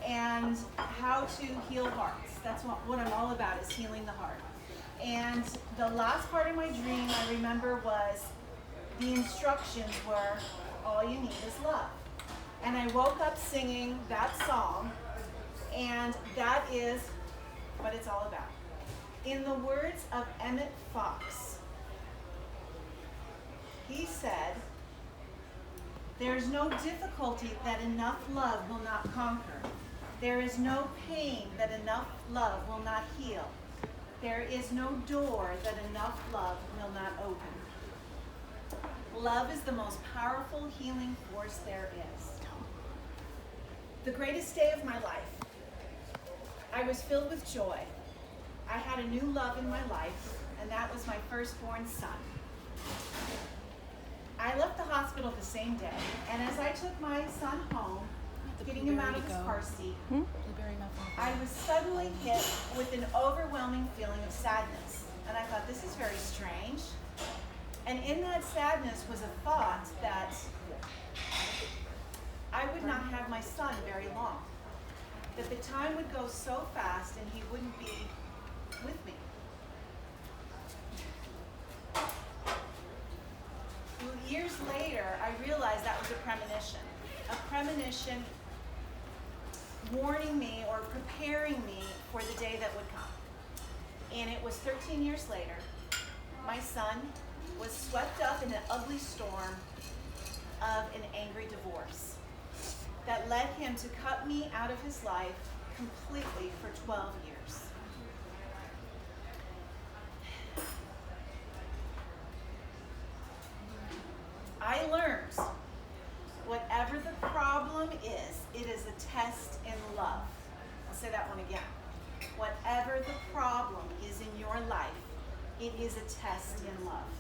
and how to heal hearts. That's what I'm all about, is healing the heart. And the last part of my dream I remember was the instructions were, all you need is love. And I woke up singing that song, and that is what it's all about. In the words of Emmett Fox, he said, "There's no difficulty that enough love will not conquer. There is no pain that enough love will not heal. There is no door that enough love will not open. Love is the most powerful healing force there is." The greatest day of my life, I was filled with joy. I had a new love in my life, and that was my firstborn son. I left the hospital the same day, and as I took my son home, getting him out of his car seat, I was suddenly hit with an overwhelming feeling of sadness. And I thought, this is very strange. And in that sadness was a thought that I would not have my son very long. That the time would go so fast and he wouldn't be with me. Years later, I realized that was a premonition warning me or preparing me for the day that would come. And it was 13 years later, my son was swept up in an ugly storm of an angry divorce that led him to cut me out of his life completely for 12 years. I learned whatever the problem is, it is a test in love. I'll say that one again. Whatever the problem is in your life, it is a test in love.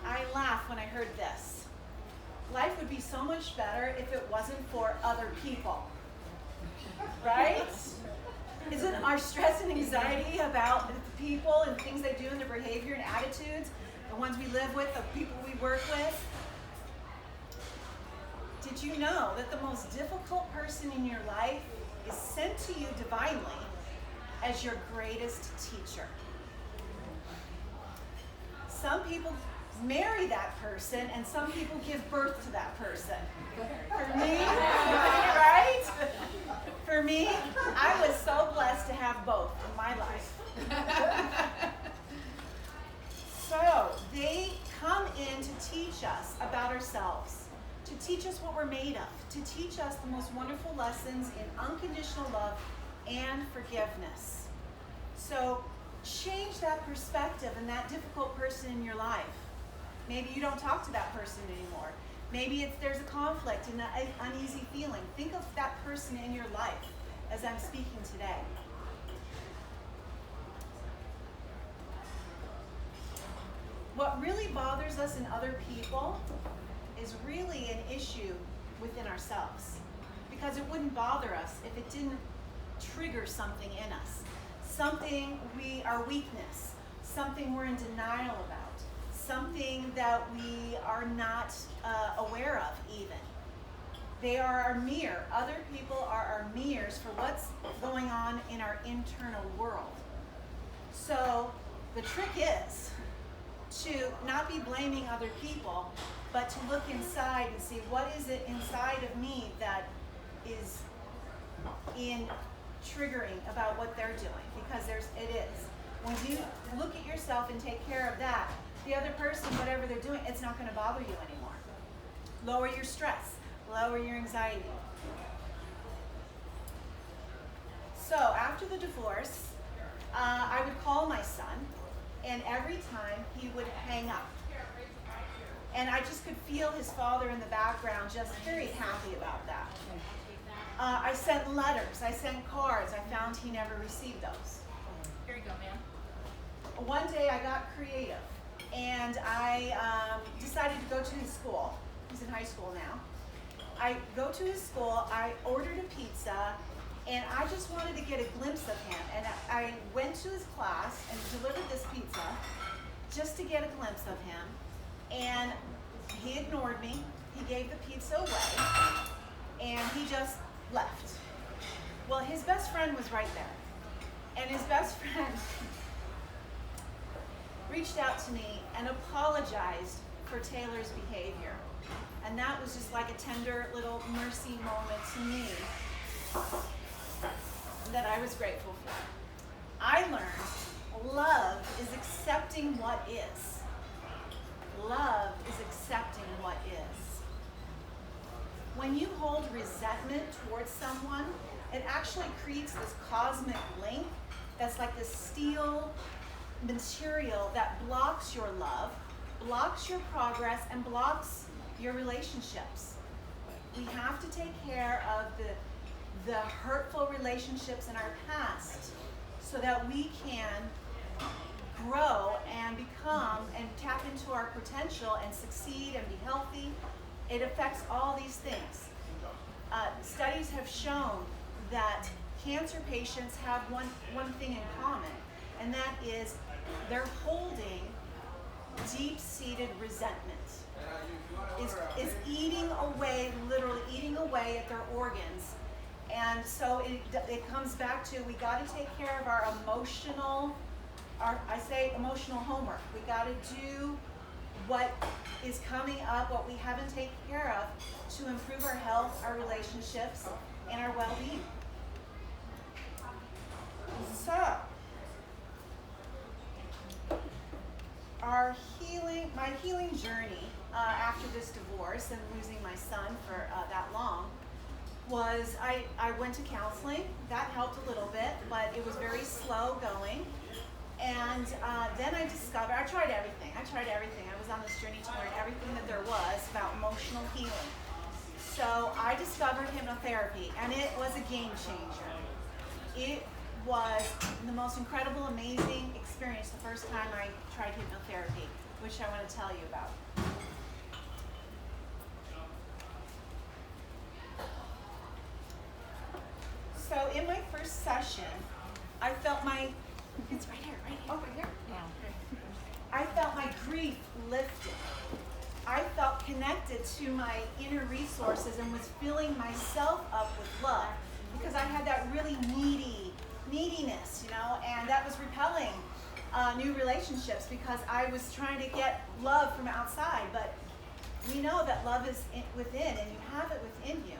I laughed when I heard this. Life would be so much better if it wasn't for other people. Right? Isn't our stress and anxiety about the people and things they do and their behavior and attitudes, the ones we live with, the people we work with? Did you know that the most difficult person in your life is sent to you divinely as your greatest teacher? Some people marry that person, and some people give birth to that person. For me, right? For me, I was so blessed to have both in my life. So they come in to teach us about ourselves, to teach us what we're made of, to teach us the most wonderful lessons in unconditional love and forgiveness. So change that perspective and that difficult person in your life. Maybe you don't talk to that person anymore. Maybe there's a conflict and an uneasy feeling. Think of that person in your life as I'm speaking today. What really bothers us in other people is really an issue within ourselves, because it wouldn't bother us if it didn't trigger something in us, something our weakness, something we're in denial about, something that we are not aware of even. They are our mirror. Other people are our mirrors for what's going on in our internal world. So the trick is to not be blaming other people, but to look inside and see what is it inside of me that is in triggering about what they're doing, because it is. When you look at yourself and take care of that, the other person, whatever they're doing, it's not going to bother you anymore. Lower your stress, lower your anxiety. So after the divorce, I would call my son, and every time he would hang up. And I just could feel his father in the background just very happy about that. I sent letters, I sent cards. I found he never received those. Here you go, ma'am. One day I got creative, and I decided to go to his school. He's in high school now. I go to his school, I ordered a pizza, and I just wanted to get a glimpse of him. And I went to his class and delivered this pizza just to get a glimpse of him. And he ignored me. he gave the pizza away, and he just left. Well, his best friend was right there, and his best friend reached out to me and apologized for Taylor's behavior. And that was just like a tender little mercy moment to me that I was grateful for. I learned love is accepting what is. Love is accepting what is. When you hold resentment towards someone, it actually creates this cosmic link that's like this steel material that blocks your love, blocks your progress, and blocks your relationships. We have to take care of the hurtful relationships in our past so that we can grow and become and tap into our potential and succeed and be healthy. It affects all these things. Studies have shown that cancer patients have one thing in common, and that is they're holding deep-seated resentment. Is eating away, literally eating away at their organs. And so it comes back to, we got to take care of our emotional homework. We got to do what is coming up, what we haven't taken care of, to improve our health, our relationships, and our well-being. So, my healing journey after this divorce and losing my son for that long was I went to counseling. That helped a little bit, but it was very slow going. And then I discovered, I tried everything. I was on this journey to learn everything that there was about emotional healing. So I discovered hypnotherapy, and it was a game changer. It was the most incredible, amazing experience the first time I tried hypnotherapy, which I want to tell you about. So in my first session, I felt it's right here. Over here? Yeah. I felt my grief lifted. I felt connected to my inner resources and was filling myself up with love because I had that really neediness, and that was repelling new relationships because I was trying to get love from outside. But we know that love is within, and you have it within you.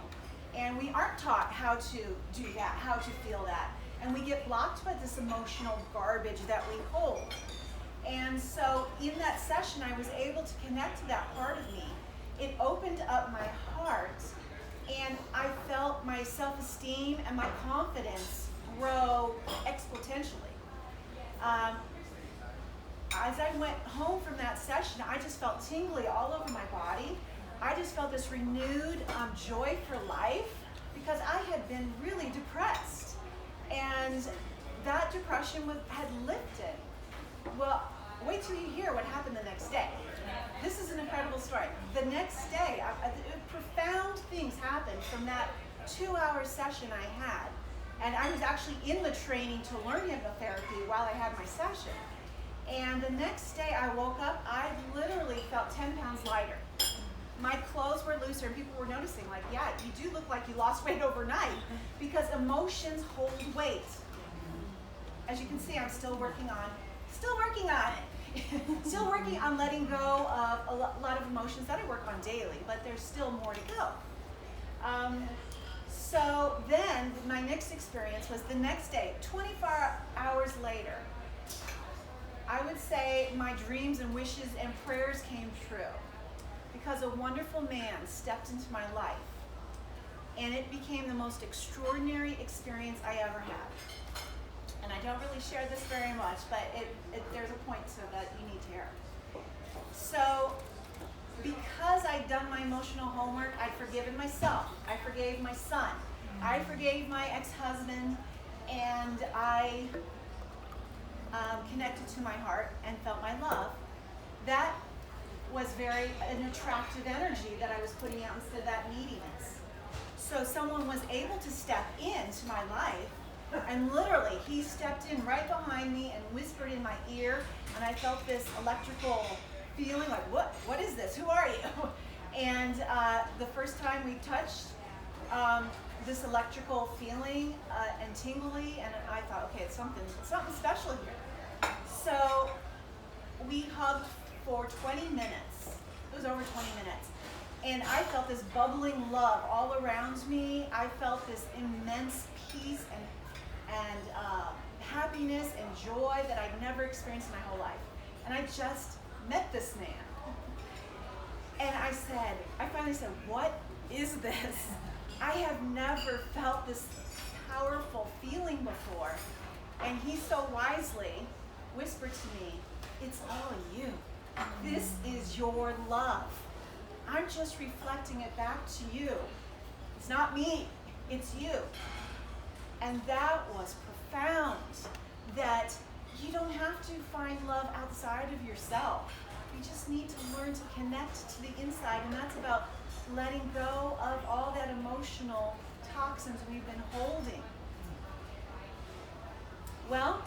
And we aren't taught how to do that, how to feel that. And we get blocked by this emotional garbage that we hold. And so in that session, I was able to connect to that part of me. It opened up my heart, and I felt my self-esteem and my confidence grow exponentially. As I went home from that session, I just felt tingly all over my body. I just felt this renewed joy for life because I had been really depressed. And that depression had lifted. Well, wait till you hear what happened the next day. This is an incredible story. The next day, profound things happened from that 2-hour session I had. And I was actually in the training to learn hypnotherapy while I had my session. And the next day I woke up, I literally felt 10 pounds lighter. My clothes were looser, and people were noticing, like, yeah, you do look like you lost weight overnight, because emotions hold weight. As you can see, I'm still working on it. Still working on letting go of a lot of emotions that I work on daily, but there's still more to go. So then my next experience was the next day, 24 hours later. I would say my dreams and wishes and prayers came true, because a wonderful man stepped into my life, and it became the most extraordinary experience I ever had. And I don't really share this very much, but there's a point so that you need to hear. So because I'd done my emotional homework, I'd forgiven myself, I forgave my son, I forgave my ex-husband, and I connected to my heart and felt my love. That was an attractive energy that I was putting out instead of that neediness. So someone was able to step into my life, and literally he stepped in right behind me and whispered in my ear, and I felt this electrical feeling like, what is this? Who are you? And the first time we touched, this electrical feeling and tingly, and I thought, okay, it's something special here. So we hugged for 20 minutes. It was over 20 minutes. And I felt this bubbling love all around me. I felt this immense peace and happiness and joy that I'd never experienced in my whole life. And I just met this man. And I finally said, what is this? I have never felt this powerful feeling before. And he so wisely whispered to me, it's all you. This is your love. I'm just reflecting it back to you. It's not me, it's you. And that was profound, that you don't have to find love outside of yourself. You just need to learn to connect to the inside, and that's about letting go of all that emotional toxins we've been holding. Well,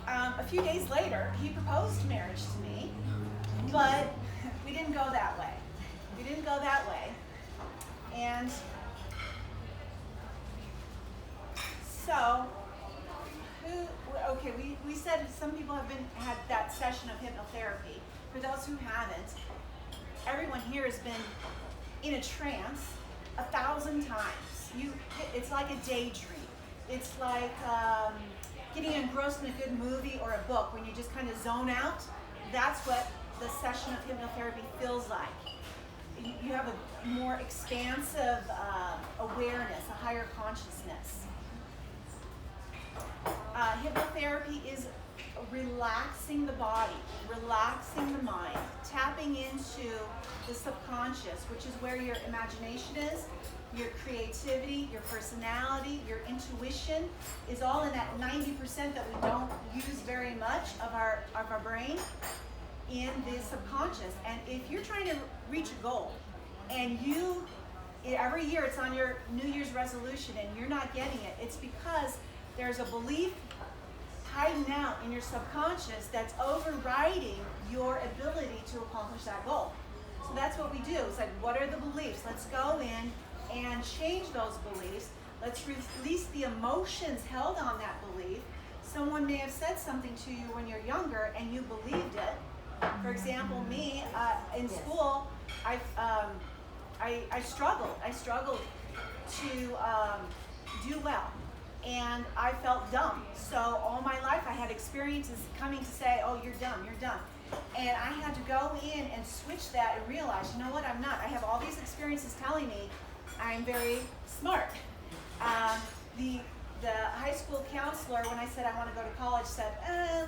a few days later, he proposed marriage to me, but we didn't go that way. We didn't go that way. And so, we said some people have had that session of hypnotherapy. For those who haven't, everyone here has been in a trance 1,000 times. It's like a daydream. It's like getting engrossed in a good movie or a book when you just kind of zone out. That's what the session of hypnotherapy feels like. You have a more expansive awareness, a higher consciousness. Hypnotherapy is relaxing the body, relaxing the mind, tapping into the subconscious, which is where your imagination is, your creativity, your personality, your intuition is all in that 90% that we don't use very much of our brain in the subconscious. And if you're trying to reach a goal and every year it's on your New Year's resolution and you're not getting it, it's because there's a belief hiding out in your subconscious that's overriding your ability to accomplish that goal. So that's what we do. It's like, what are the beliefs? Let's go in and change those beliefs. Let's release the emotions held on that belief. Someone may have said something to you when you're younger and you believed it. For example, me, in school, I struggled. I struggled to do well. And I felt dumb. So all my life I had experiences coming to say, oh, you're dumb, you're dumb. And I had to go in and switch that and realize, you know what, I'm not. I have all these experiences telling me I'm very smart. The high school counselor, when I said I want to go to college, said,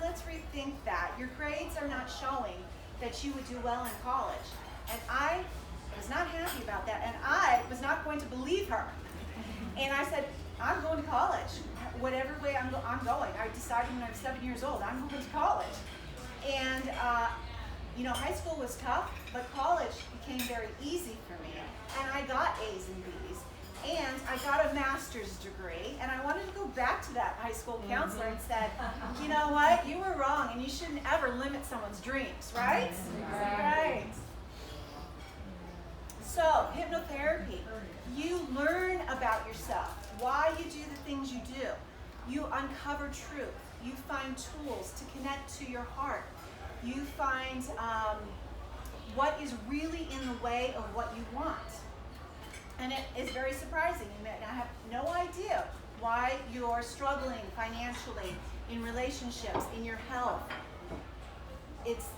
let's rethink that. Your grades are not showing that you would do well in college. And I was not happy about that. And I was not going to believe her. And I said, I'm going to college. Whatever way I'm going. I decided when I was 7 years old, I'm going to college. And, high school was tough, but college became very easy for me. And I got A's and B's. And I got a master's degree. And I wanted to go back to that high school counselor and said, you know what? You were wrong, and you shouldn't ever limit someone's dreams, right? Right. So, hypnotherapy. You learn about yourself, why you do the things you do. You uncover truth. You find tools to connect to your heart. You find what is really in the way of what you want. And it is very surprising. You may have no idea why you're struggling financially, in relationships, in your health. It's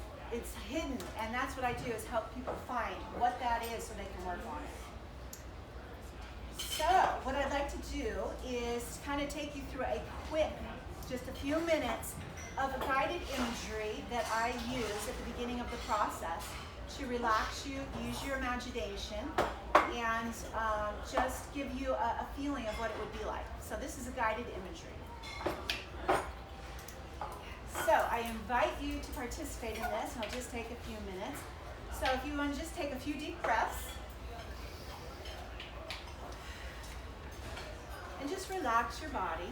hidden, and that's what I do, is help people find what that is so they can work on it. So, what I'd like to do is kind of take you through a quick, just a few minutes of a guided imagery that I use at the beginning of the process to relax you, use your imagination, and just give you a feeling of what it would be like. So this is a guided imagery. So I invite you to participate in this, and I'll just take a few minutes. So if you want to just take a few deep breaths, and just relax your body.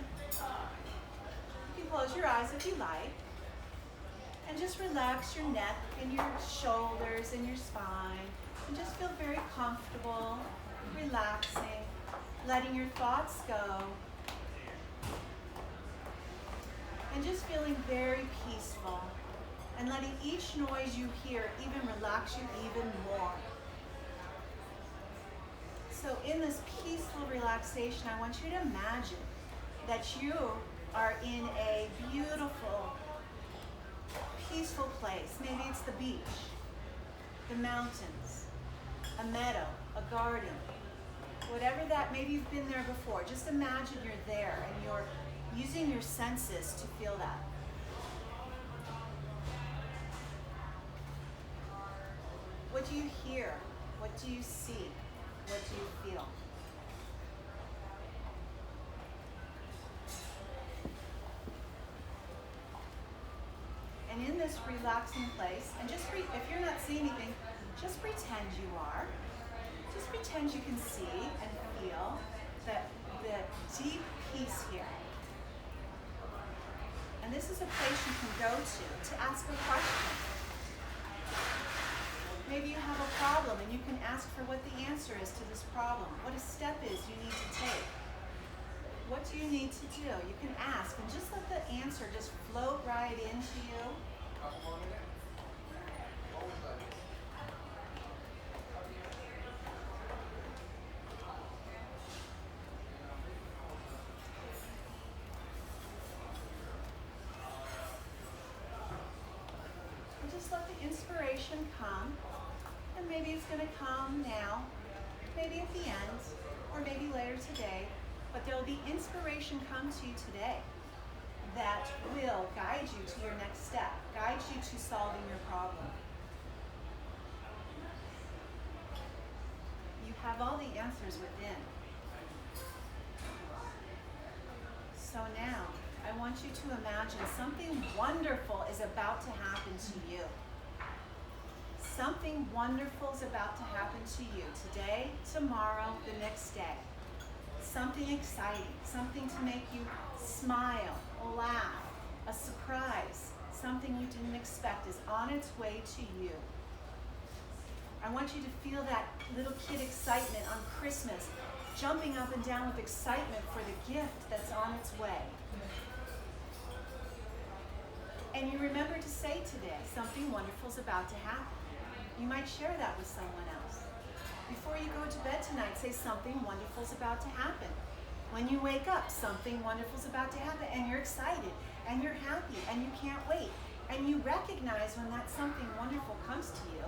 You can close your eyes if you like. And just relax your neck and your shoulders and your spine. And just feel very comfortable, relaxing, letting your thoughts go, and just feeling very peaceful, and letting each noise you hear even relax you even more. So in this peaceful relaxation, I want you to imagine that you are in a beautiful, peaceful place. Maybe it's the beach, the mountains, a meadow, a garden, whatever that, maybe you've been there before. Just imagine you're there and you're using your senses to feel that. What do you hear? What do you see? What do you feel? And in this relaxing place, and just if you're not seeing anything, just pretend you are. Just pretend you can see and feel the deep peace here. And this is a place you can go to ask a question. Maybe you have a problem and you can ask for what the answer is to this problem, what a step is you need to take. What do you need to do? You can ask and just let the answer just float right into you. And just let the inspiration come. And maybe it's going to come now, maybe at the end, or maybe later today. But there will be inspiration come to you today that will guide you to your next step, guide you to solving your problem. You have all the answers within. So now, I want you to imagine something wonderful is about to happen to you. Something wonderful is about to happen to you today, tomorrow, the next day. Something exciting, something to make you smile, laugh, a surprise, something you didn't expect is on its way to you. I want you to feel that little kid excitement on Christmas, jumping up and down with excitement for the gift that's on its way. And you remember to say today, something wonderful is about to happen. You might share that with someone else. Before you go to bed tonight, say something wonderful is about to happen. When you wake up, something wonderful is about to happen, and you're excited, and you're happy, and you can't wait. And you recognize when that something wonderful comes to you,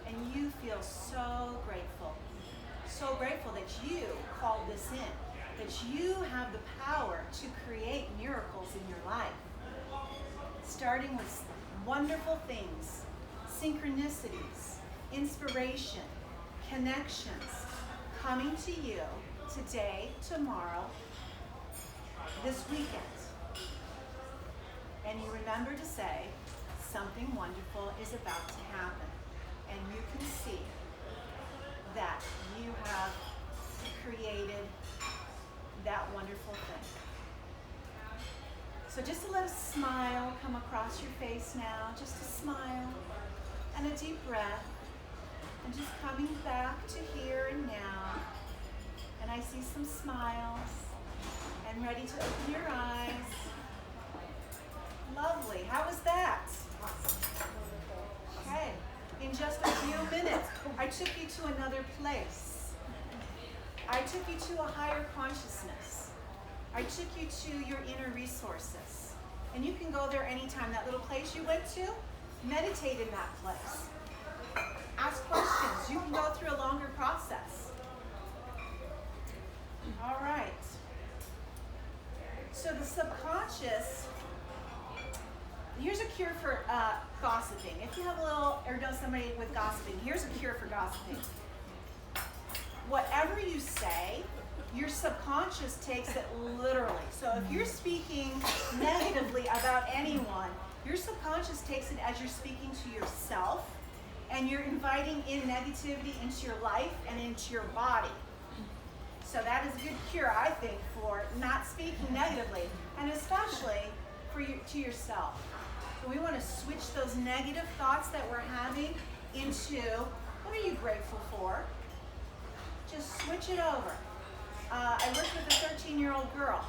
and you feel so grateful that you called this in, that you have the power to create miracles in your life. Starting with wonderful things, synchronicities, inspiration, connections coming to you today, tomorrow, this weekend. And you remember to say, something wonderful is about to happen. And you can see that you have created that wonderful thing. So just to let a smile come across your face now, just a smile and a deep breath. And just coming back to here and now. And I see some smiles. And ready to open your eyes. Lovely. How was that? Okay. In just a few minutes, I took you to another place. I took you to a higher consciousness. I took you to your inner resources. And you can go there anytime. That little place you went to, meditate in that place. Ask questions. You can go through a longer process. All right. So the subconscious, here's a cure for gossiping. If you have a little, or know somebody with gossiping, here's a cure for gossiping. Whatever you say, your subconscious takes it literally. So if you're speaking negatively about anyone, your subconscious takes it as you're speaking to yourself, and you're inviting in negativity into your life and into your body. So that is a good cure, I think, for not speaking negatively, and especially for to yourself. So we want to switch those negative thoughts that we're having into, What are you grateful for? Just switch it over. I worked with a 13-year-old girl.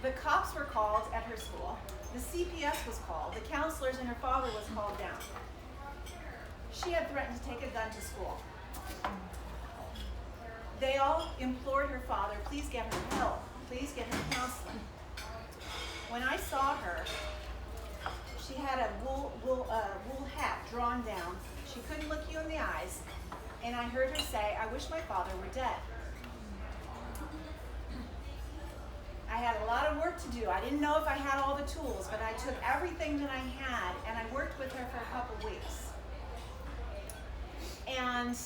The cops were called at her school. The CPS was called. The counselors and her father was called down. She had threatened to take a gun to school. They all implored her father, please get her help. Please get her counseling. When I saw her, she had a wool hat drawn down. She couldn't look you in the eyes. And I heard her say, I wish my father were dead. I had a lot of work to do. I didn't know if I had all the tools, but I took everything that I had and I worked with her for a couple weeks. And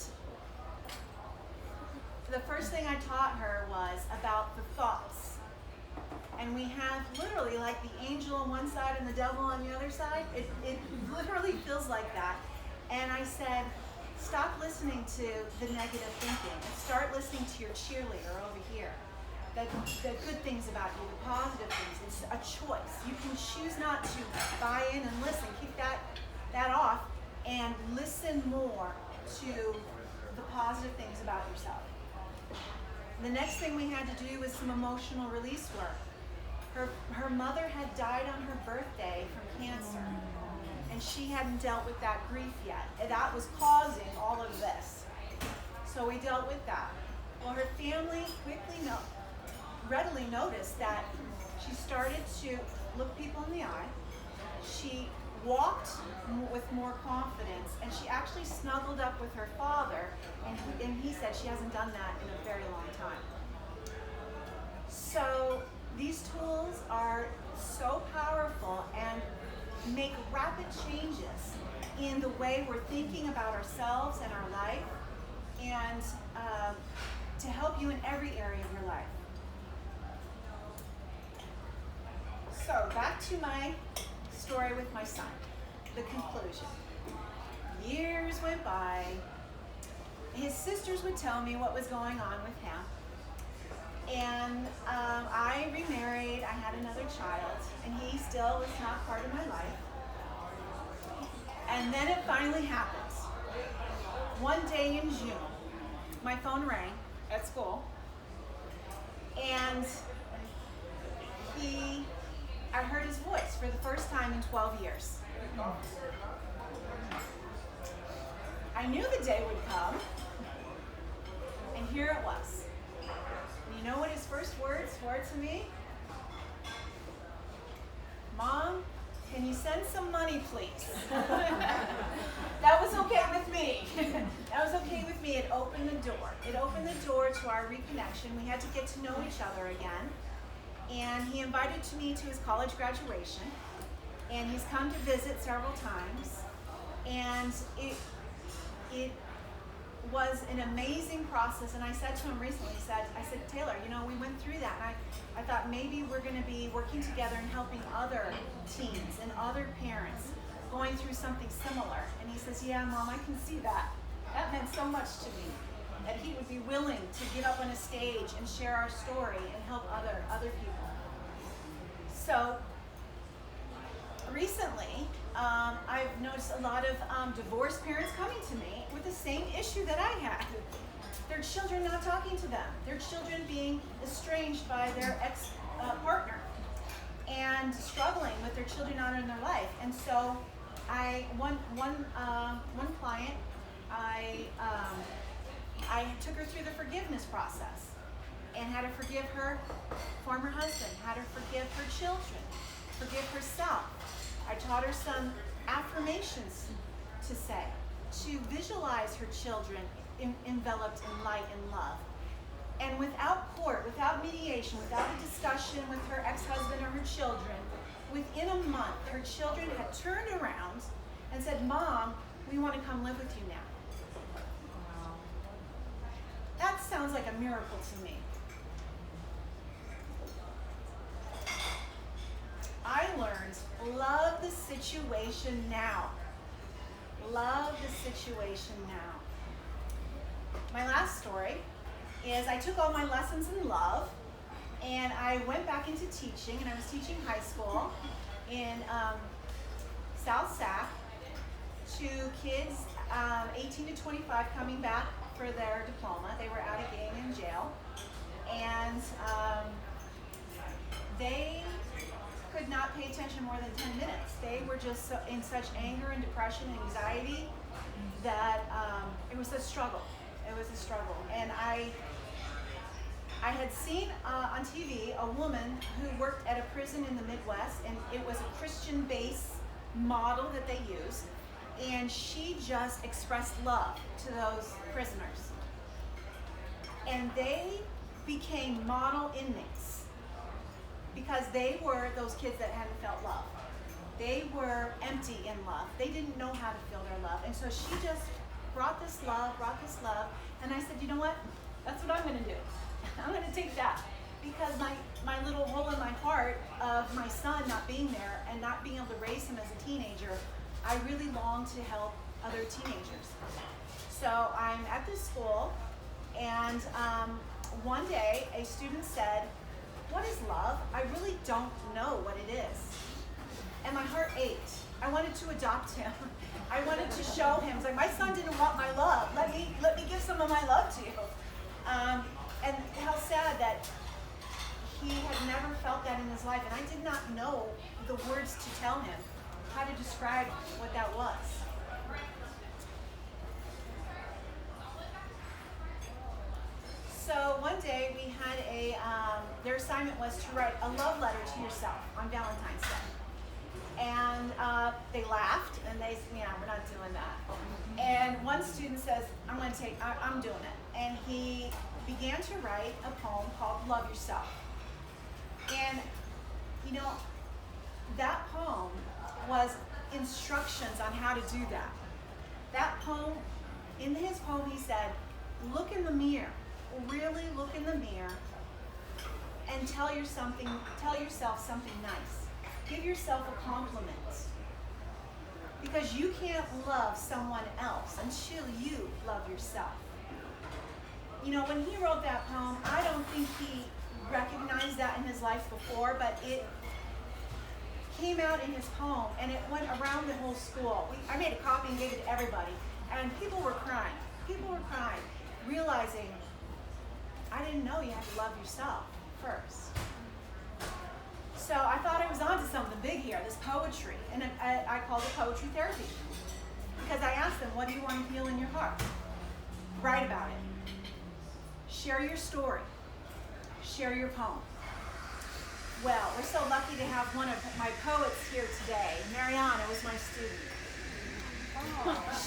the first thing I taught her was about the thoughts. And we have literally like the angel on one side and the devil on the other side. It literally feels like that. And I said, stop listening to the negative thinking and start listening to your cheerleader over here. The good things about you, the positive things. It's a choice. You can choose not to buy in and listen. Keep that off and listen more to the positive things about yourself. The next thing we had to do was some emotional release work. Her mother had died on her birthday from cancer, and she hadn't dealt with that grief yet. And that was causing all of this. So we dealt with that. Well, her family readily noticed that she started to look people in the eye. She walked with more confidence, and she actually snuggled up with her father, and he said she hasn't done that in a very long time. So these tools are so powerful and make rapid changes in the way we're thinking about ourselves and our life, and to help you in every area of your life. So back to my story with my son, the conclusion. Years went by. His sisters would tell me what was going on with him. And I remarried, I had another child, and he still was not part of my life. And then it finally happens. One day in June, my phone rang at school, and I heard his voice for the first time in 12 years. I knew the day would come, and here it was. And you know what his first words were to me? Mom, can you send some money, please? That was okay with me. That was okay with me. It opened the door. It opened the door to our reconnection. We had to get to know each other again. And he invited me to his college graduation. And he's come to visit several times. And it was an amazing process. And I said to him recently, I said, Taylor, we went through that. And I thought maybe we're going to be working together and helping other teens and other parents going through something similar. And he says, yeah, Mom, I can see that. That meant so much to me, that he would be willing to get up on a stage and share our story and help other people. So recently, I've noticed a lot of divorced parents coming to me with the same issue that I had. Their children not talking to them. Their children being estranged by their ex-partner and struggling with their children not in their life. And so one client, I took her through the forgiveness process and had her forgive her former husband, had her forgive her children, forgive herself. I taught her some affirmations to say, to visualize her children enveloped in light and love. And without court, without mediation, without a discussion with her ex-husband or her children, within a month, her children had turned around and said, Mom, we want to come live with you now. Wow. That sounds like a miracle to me. I learned, love the situation now. Love the situation now. My last story is I took all my lessons in love and I went back into teaching, and I was teaching high school in South Sac to kids 18 to 25 coming back for their diploma. They were out of gang and jail. And they could not pay attention more than 10 minutes. They were just so, in such anger and depression and anxiety that it was a struggle. It was a struggle. And I had seen on TV a woman who worked at a prison in the Midwest, and it was a Christian-based model that they used, and she just expressed love to those prisoners. And they became model inmates because they were those kids that hadn't felt love. They were empty in love. They didn't know how to feel their love. And so she just brought this love, and I said, you know what? That's what I'm gonna do. I'm gonna take that, because my little hole in my heart of my son not being there and not being able to raise him as a teenager, I really long to help other teenagers. So I'm at this school, and one day a student said, what is love? I really don't know what it is. And my heart ached. I wanted to adopt him. I wanted to show him. It's like, my son didn't want my love. Let me give some of my love to you. And how sad that he had never felt that in his life, and I did not know the words to tell him how to describe what that was. So one day we had their assignment was to write a love letter to yourself on Valentine's Day. And they laughed, and they said, yeah, we're not doing that. And one student says, I'm doing it. And he began to write a poem called Love Yourself. And, you know, that poem was instructions on how to do that. That poem, in his poem he said, look in the mirror, really look in the mirror, and tell yourself something nice. Give yourself a compliment. Because you can't love someone else until you love yourself. You know, when he wrote that poem, I don't think he recognized that in his life before, but it came out in his poem, and it went around the whole school. I made a copy and gave it to everybody, and people were crying. People were crying, realizing, I didn't know you had to love yourself first. So I thought I was onto something big here, this poetry, and I called it poetry therapy. Because I asked them, what do you want to feel in your heart? Write about it. Share your story. Share your poem. Well, we're so lucky to have one of my poets here today. Mariana was my student.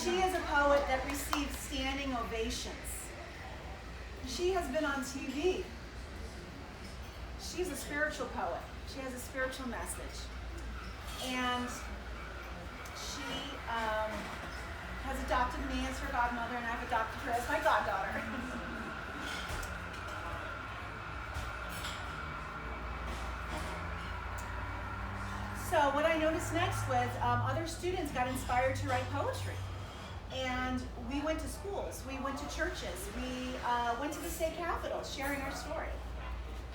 She is a poet that received standing ovations. She has been on TV. She's a spiritual poet. She has a spiritual message. And she has adopted me as her godmother, and I've adopted her as my goddaughter. So what I noticed next was other students got inspired to write poetry. And we went to schools, we went to churches, we went to the state capitol sharing our story.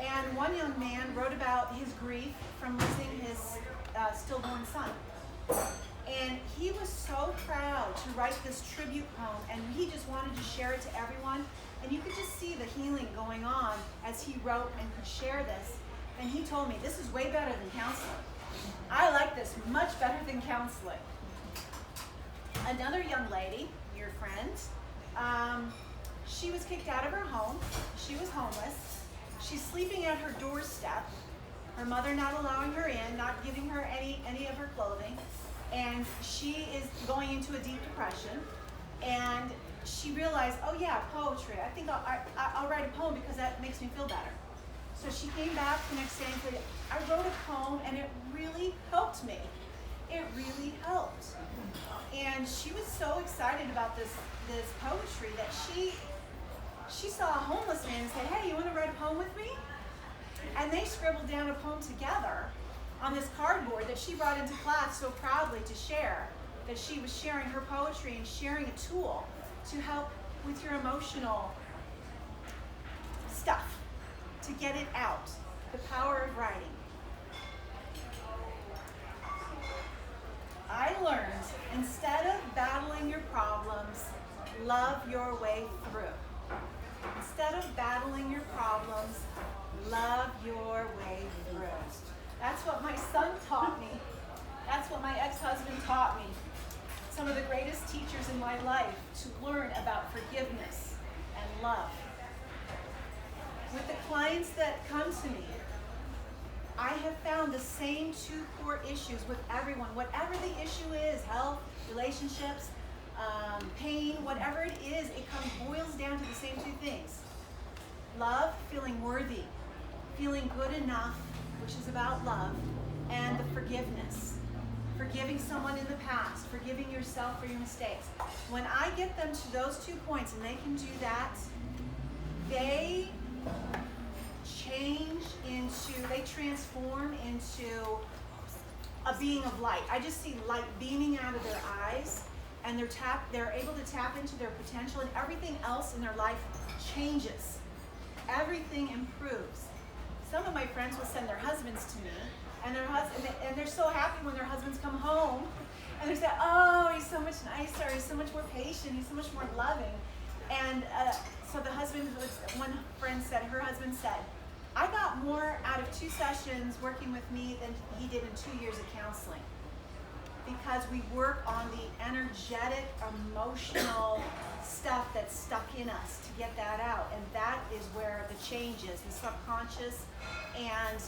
And one young man wrote about his grief from losing his stillborn son. And he was so proud to write this tribute poem, and he just wanted to share it to everyone. And you could just see the healing going on as he wrote and could share this. And he told me, this is way better than counseling. I like this much better than counseling. Another young lady, your friend, she was kicked out of her home. She was homeless. She's sleeping at her doorstep. Her mother not allowing her in, not giving her any of her clothing. And she is going into a deep depression. And she realized, oh yeah, poetry. I think I'll write a poem because that makes me feel better. So she came back the next day and said, I wrote a poem and it really helped me. It really helped. And she was so excited about this poetry that she saw a homeless man and said, hey, you want to write a poem with me? And they scribbled down a poem together on this cardboard that she brought into class so proudly to share, that she was sharing her poetry and sharing a tool to help with your emotional stuff, to get it out, the power of writing. I learned, instead of battling your problems, love your way through. Instead of battling your problems, love your way through. That's what my son taught me. That's what my ex-husband taught me. Some of the greatest teachers in my life to learn about forgiveness and love. With the clients that come to me, I have found the same two core issues with everyone. Whatever the issue is, health, relationships, pain, whatever it is, it boils down to the same two things. Love, feeling worthy, feeling good enough, which is about love, and the forgiveness. Forgiving someone in the past, forgiving yourself for your mistakes. When I get them to those 2 points and they can do that, they they transform into a being of light. I just see light beaming out of their eyes, and they're able to tap into their potential, and everything else in their life changes. Everything improves. Some of my friends will send their husbands to me, and they're so happy when their husbands come home, and they say, "Oh, he's so much nicer, he's so much more patient, he's so much more loving." And so the husband, one friend said, her husband said, "I got more out of 2 sessions working with me than he did in 2 years of counseling." Because we work on the energetic, emotional stuff that's stuck in us to get that out. And that is where the change is, the subconscious and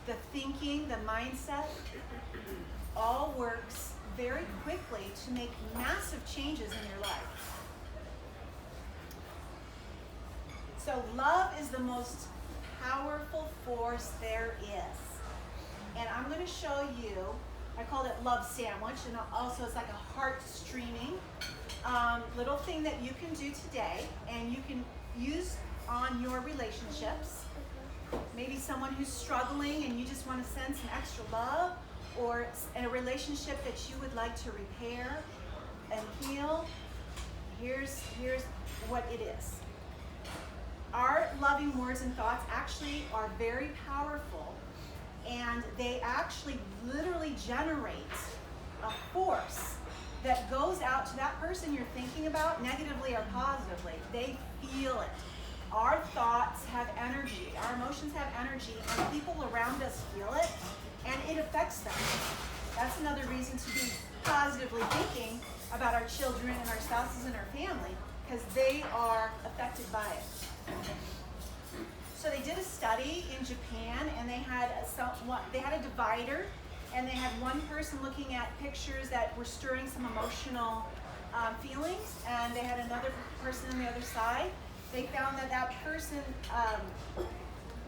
the thinking, the mindset, all works very quickly to make massive changes in your life. So love is the most powerful force there is. And I'm going to show you, I called it love sandwich, and also it's like a heart streaming little thing that you can do today, and you can use on your relationships. Maybe someone who's struggling and you just want to send some extra love, or in a relationship that you would like to repair and heal. Here's what it is. Our loving words and thoughts actually are very powerful, and they actually literally generate a force that goes out to that person you're thinking about, negatively or positively. They feel it. Our thoughts have energy, our emotions have energy, and people around us feel it, and it affects them. That's another reason to be positively thinking about our children and our spouses and our family, because they are affected by it. So they did a study in Japan, and they had a divider, and they had one person looking at pictures that were stirring some emotional feelings, and they had another person on the other side. They found that that person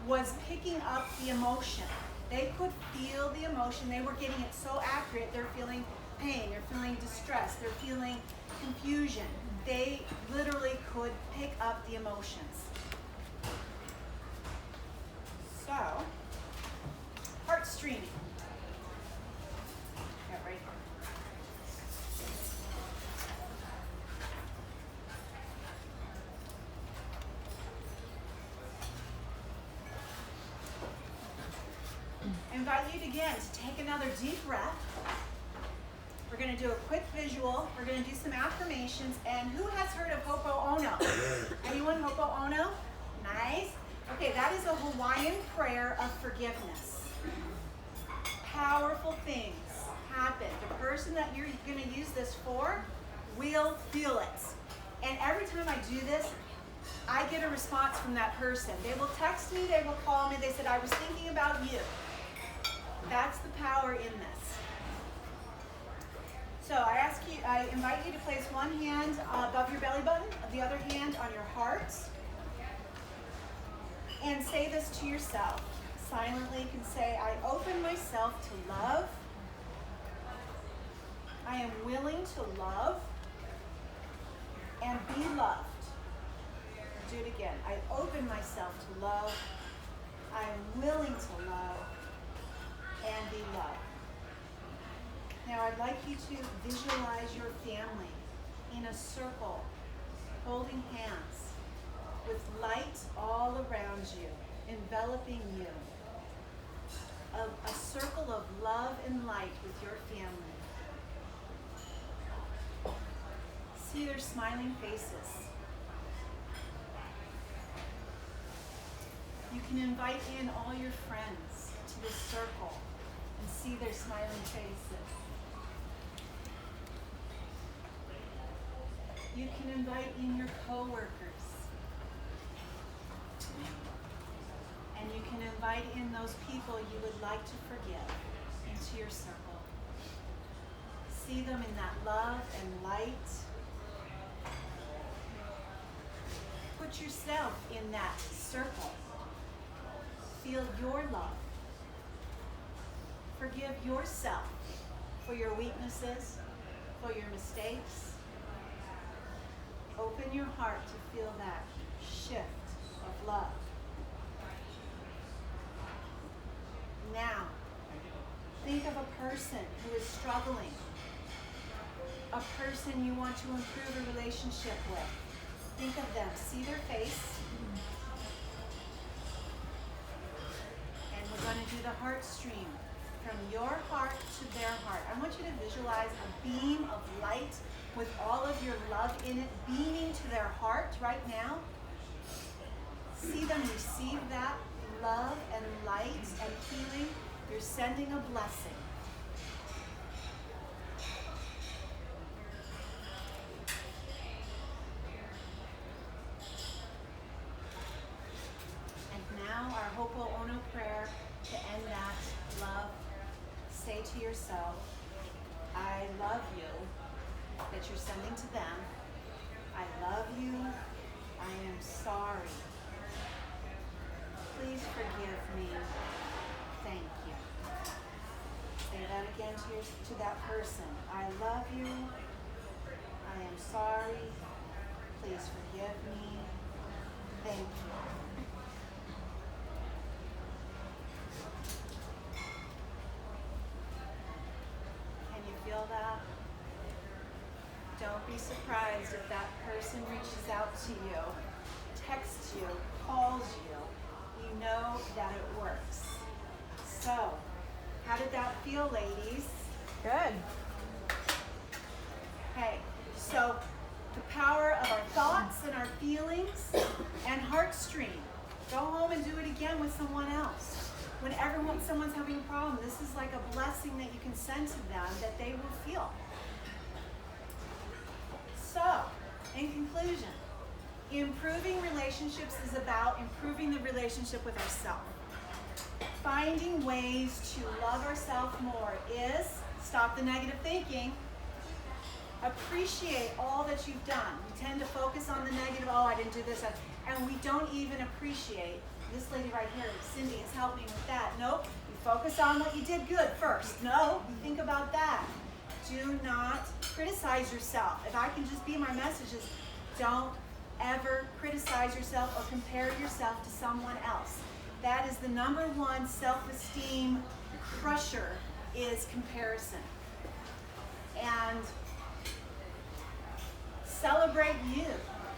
was picking up the emotion. They could feel the emotion. They were getting it so accurate. They're feeling pain, they're feeling distress, they're feeling confusion. They literally could pick up the emotions. So, heart streaming. Yeah, right here. I invite you again to take another deep breath. We're going to do a quick visual. We're going to do some affirmations. And who has heard of Ho'oponopono? Anyone Ho'oponopono? Nice. Okay, that is a Hawaiian prayer of forgiveness. Powerful things happen. The person that you're going to use this for will feel it. And every time I do this, I get a response from that person. They will text me, they will call me, they said, "I was thinking about you." That's the power in this. So I invite you to place one hand above your belly button, the other hand on your heart, and say this to yourself. Silently, you can say, "I open myself to love. I am willing to love and be loved." Do it again. I open myself to love. I am willing to love and be loved. Now I'd like you to visualize your family in a circle, holding hands, with light all around you, enveloping you. a circle of love and light with your family. See their smiling faces. You can invite in all your friends to this circle and see their smiling faces. You can invite in your coworkers. And you can invite in those people you would like to forgive into your circle. See them in that love and light. Put yourself in that circle. Feel your love. Forgive yourself for your weaknesses, for your mistakes. Open your heart to feel that shift of love. Now, think of a person who is struggling, a person you want to improve a relationship with. Think of them, see their face, and we're going to do the heart stream from your heart to their heart. I want you to visualize a beam of light with all of your love in it, beaming to their heart right now. See them receive that love and light and healing. You're sending a blessing. And now our Ho'oponopono prayer to end that love. Say to yourself, I love you, that you're sending to them. I love you. I am sorry. Please forgive me. Thank you. Say that again to that person. I love you. I am sorry. Please forgive me. Thank you. Can you feel that? Don't be surprised if that person reaches out to you, texts you, calls you. You know that it works. So, how did that feel, ladies? Good. Okay, so the power of our thoughts and our feelings and heart stream. Go home and do it again with someone else. Whenever someone's having a problem, this is like a blessing that you can send to them that they will feel. So, in conclusion, improving relationships is about improving the relationship with ourselves. Finding ways to love ourselves more is stop the negative thinking, appreciate all that you've done. We tend to focus on the negative, oh, I didn't do this, and we don't even appreciate. This lady right here, Cindy, is helping with that. Nope, you focus on what you did good first. No, you think about that. Do not criticize yourself. If I can just be my messages, don't ever criticize yourself or compare yourself to someone else. That is the number one self-esteem crusher, is comparison. And celebrate you.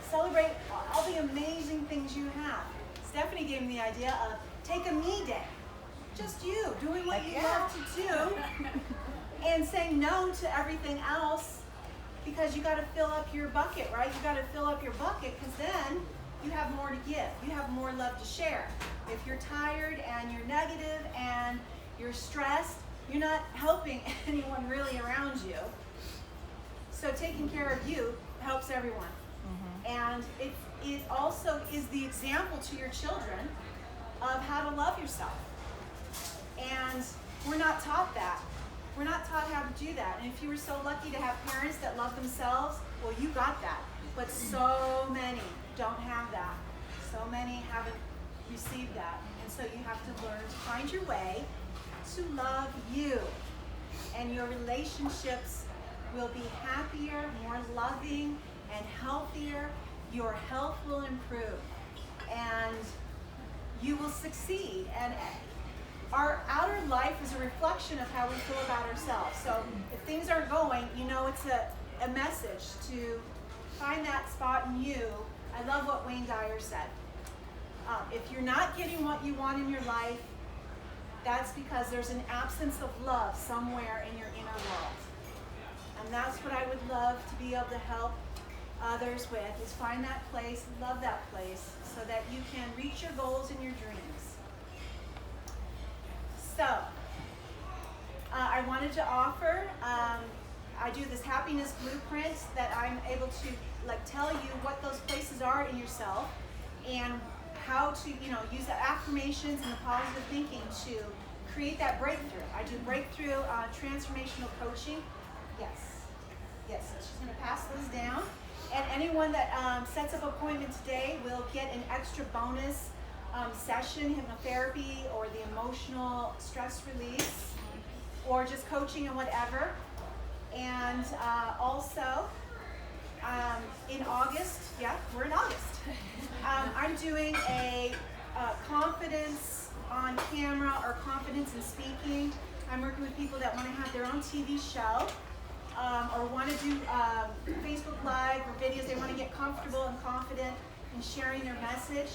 Celebrate all the amazing things you have. Stephanie gave me the idea of take a me day. Just you, doing what you love to do and saying no to everything else, because you got to fill up your bucket, right? You got to fill up your bucket, because then you have more to give. You have more love to share. If you're tired and you're negative and you're stressed, you're not helping anyone really around you. So taking care of you helps everyone. And it also is the example to your children of how to love yourself. And we're not taught that. We're not taught how to do that. And if you were so lucky to have parents that love themselves, well, you got that. But so many don't have that. So many haven't received that. And so you have to learn to find your way to love you. And your relationships will be happier, more loving, and healthier. Your health will improve. And you will succeed. And our outer life is a reflection of how we feel about ourselves. So if things aren't going, you know it's a message to find that spot in you. I love what Wayne Dyer said. If you're not getting what you want in your life, that's because there's an absence of love somewhere in your inner world. And that's what I would love to be able to help others with, is find that place, love that place, so that you can reach your goals and your dreams. So, I wanted to offer, I do this happiness blueprint that I'm able to tell you what those places are in yourself and how to, use the affirmations and the positive thinking to create that breakthrough. I do breakthrough transformational coaching. Yes, she's going to pass those down. And anyone that sets up an appointment today will get an extra bonus session, hypnotherapy, or the emotional stress release, or just coaching and whatever. And also, in August, we're in August, I'm doing a confidence on camera or confidence in speaking. I'm working with people that want to have their own TV show. Or want to do Facebook Live or videos. They want to get comfortable and confident in sharing their message.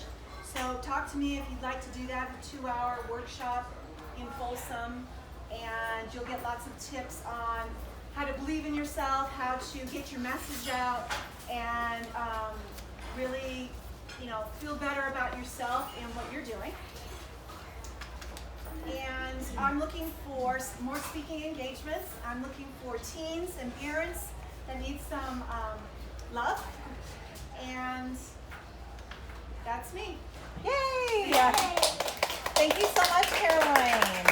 So talk to me if you'd like to do that, a 2-hour workshop in Folsom. And you'll get lots of tips on how to believe in yourself, how to get your message out, and really, feel better about yourself and what you're doing. And I'm looking for more speaking engagements. I'm looking for teens and parents that need some love. And that's me. Yay! Thank you so much, Caroline.